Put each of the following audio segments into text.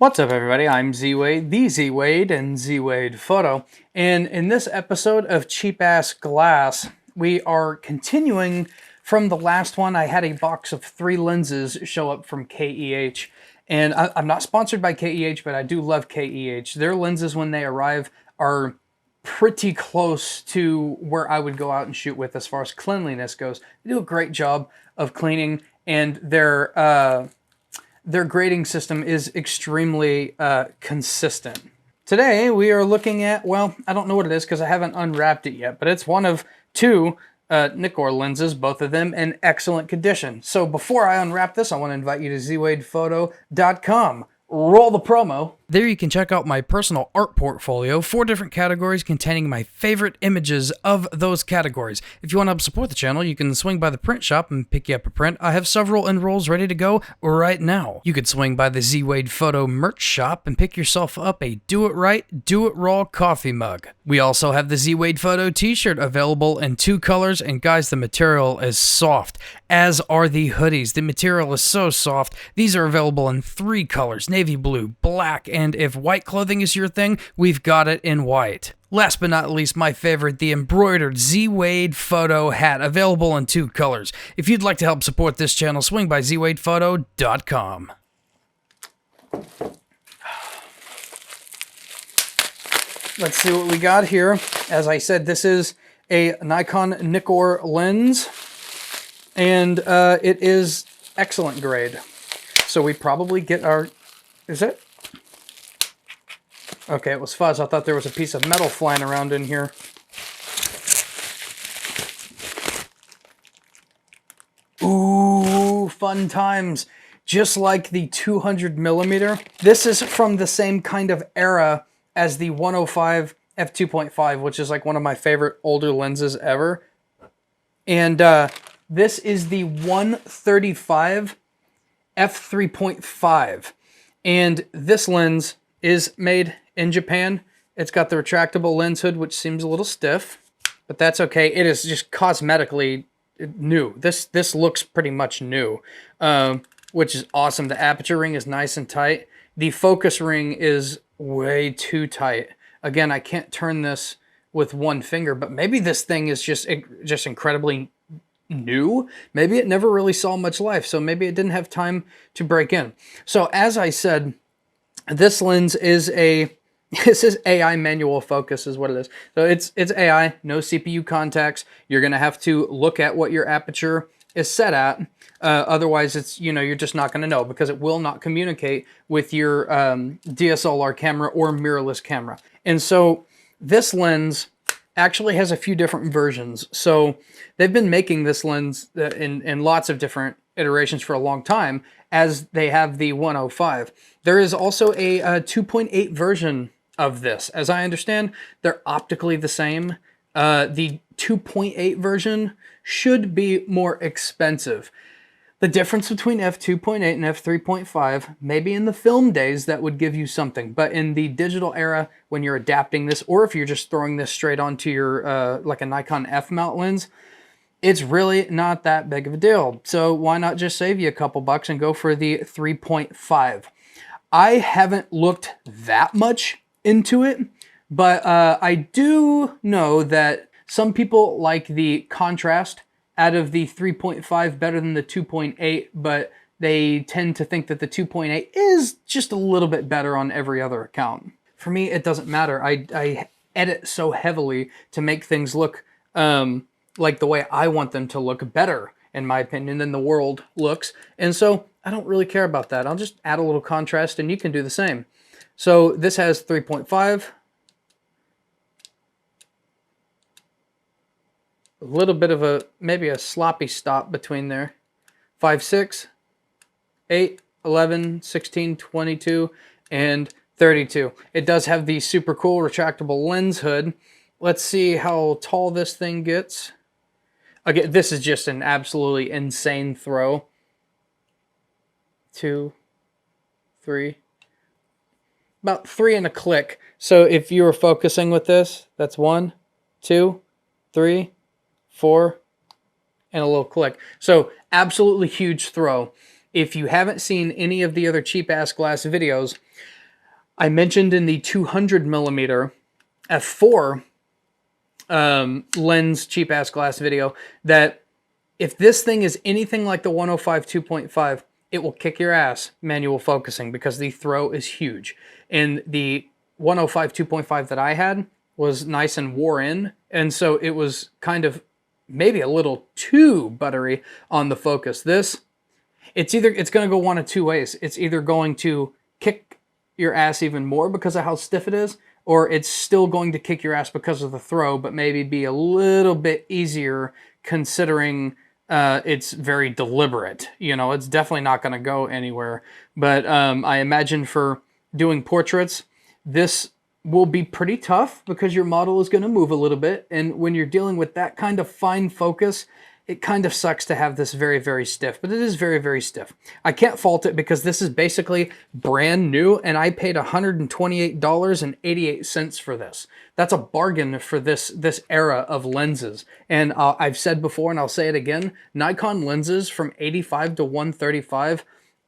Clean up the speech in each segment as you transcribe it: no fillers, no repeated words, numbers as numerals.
What's up, everybody? I'm ZWade, the ZWade, and ZWade Photo. And in this episode of Cheap Ass Glass, we are continuing from the last one. I had a box of 3 lenses show up from KEH. And I'm not sponsored by KEH, but I do love KEH. Their lenses, when they arrive, are pretty close to where I would go out and shoot with as far as cleanliness goes. They do a great job of cleaning, and their grading system is extremely consistent. Today we are looking at, well, I don't know what it is because I haven't unwrapped it yet, but it's one of 2 Nikon lenses, both of them in excellent condition. So before I unwrap this, I want to invite you to zwadephoto.com. Roll the promo. There you can check out my personal art portfolio, 4 different categories containing my favorite images of those categories. If you want to help support the channel, you can swing by the print shop and pick you up a print. I have several enrolls ready to go right now. You could swing by the ZWade Photo merch shop and pick yourself up a Do It Right, Do It Raw coffee mug. We also have the ZWade Photo t-shirt available in 2 colors, and guys, the material is soft, as are the hoodies. The material is so soft. These are available in 3 colors, navy blue, black, and if white clothing is your thing, we've got it in white. Last but not least, my favorite, the embroidered ZWade Photo hat, available in 2 colors. If you'd like to help support this channel, swing by zwadephoto.com. Let's see what we got here. As I said, this is a Nikon Nikkor lens, and it is excellent grade. So we probably get our... Is it? Okay, it was fuzz. I thought there was a piece of metal flying around in here. Ooh, fun times. Just like the 200mm. This is from the same kind of era as the 105 f2.5, which is like one of my favorite older lenses ever. And this is the 135 f3.5. And this lens is made in Japan. It's got the retractable lens hood, which seems a little stiff, but that's okay. It is just cosmetically new. This looks pretty much new, which is awesome. The aperture ring is nice and tight. The focus ring is way too tight. Again, I can't turn this with one finger, but maybe this thing is just incredibly new. Maybe it never really saw much life, so maybe it didn't have time to break in. So as I said, this lens is this is AI manual focus is what it is. So it's AI, no CPU contacts. You're gonna have to look at what your aperture is set at. Otherwise, it's, you know, you're just not going to know, because it will not communicate with your DSLR camera or mirrorless camera. And so this lens actually has a few different versions. So they've been making this lens in lots of different iterations for a long time, as they have the 105. There is also a 2.8 version of this. As I understand, they're optically the same. The 2.8 version should be more expensive. The difference between f2.8 and f3.5, maybe in the film days that would give you something, but in the digital era, when you're adapting this, or if you're just throwing this straight onto your, like a Nikon f-mount lens, it's really not that big of a deal. So why not just save you a couple bucks and go for the 3.5? I haven't looked that much into it, but I do know that some people like the contrast out of the 3.5 better than the 2.8, but they tend to think that the 2.8 is just a little bit better on every other account. For me, it doesn't matter. I edit so heavily to make things look like the way I want them to look, better, in my opinion, than the world looks. And so I don't really care about that. I'll just add a little contrast and you can do the same. So this has 3.5. A little bit of maybe a sloppy stop between there. 5, 6, 8, 11, 16, 22, and 32. It does have the super cool retractable lens hood. Let's see how tall this thing gets. Again, this is just an absolutely insane throw. 2, 3, about 3 and a click. So if you were focusing with this, that's 1, 2, 3, 4, and a little click. So absolutely huge throw. if you haven't seen any of the other cheap-ass glass videos, I mentioned in the 200mm f4 lens cheap-ass glass video that if this thing is anything like the 105 2.5, it will kick your ass manual focusing because the throw is huge. And the 105 2.5 that I had was nice and wore in, and so it was kind of maybe a little too buttery on the focus. This, it's going to go one of two ways. It's either going to kick your ass even more because of how stiff it is, or it's still going to kick your ass because of the throw, but maybe be a little bit easier considering it's very deliberate. You know, it's definitely not going to go anywhere. But I imagine for doing portraits, this will be pretty tough because your model is going to move a little bit. And when you're dealing with that kind of fine focus, it kind of sucks to have this very, very stiff, but it is very, very stiff. I can't fault it because this is basically brand new, and I paid $128.88 for this. That's a bargain for this era of lenses. And I've said before, and I'll say it again, Nikon lenses from 85 to 135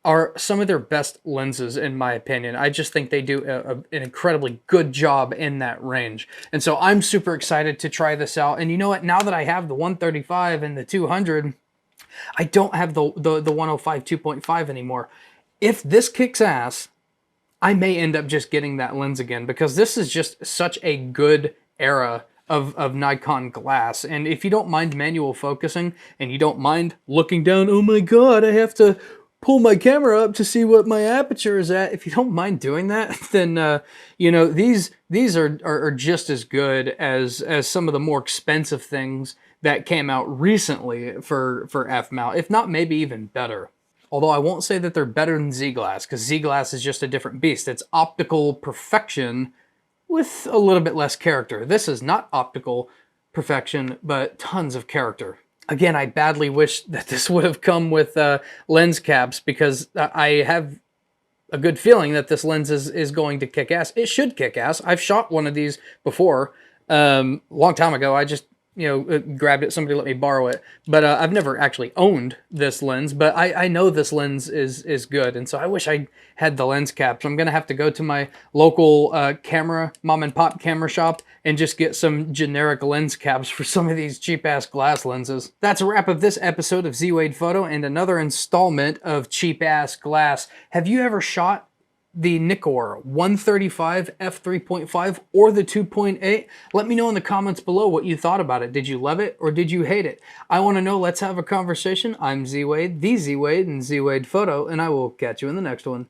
are some of their best lenses, in my opinion. I just think they do an incredibly good job in that range. And so I'm super excited to try this out. And you know what? Now that I have the 135 and the 200, I don't have the 105 2.5 anymore. If this kicks ass, I may end up just getting that lens again because this is just such a good era of Nikon glass. And if you don't mind manual focusing and you don't mind looking down, oh my God, I have to pull my camera up to see what my aperture is at. If you don't mind doing that, then you know, these are just as good as some of the more expensive things that came out recently for f-mount, if not maybe even better. Although I won't say that they're better than Z-glass, because Z-glass is just a different beast. It's optical perfection with a little bit less character. This is not optical perfection, but tons of character. Again, I badly wish that this would have come with lens caps because I have a good feeling that this lens is going to kick ass. It should kick ass. I've shot one of these before, a long time ago. I just, you know, grabbed it. Somebody let me borrow it. But I've never actually owned this lens, but I know this lens is good. And so I wish I had the lens caps. I'm going to have to go to my local mom and pop camera shop and just get some generic lens caps for some of these cheap-ass glass lenses. That's a wrap of this episode of ZWade Photo and another installment of cheap-ass glass. Have you ever shot the Nikon 135 f3.5 or the 2.8? Let me know in the comments below what you thought about it. Did you love it or did you hate it? I want to know. Let's have a conversation. I'm ZWade, the ZWade, and ZWade Photo, and I will catch you in the next one.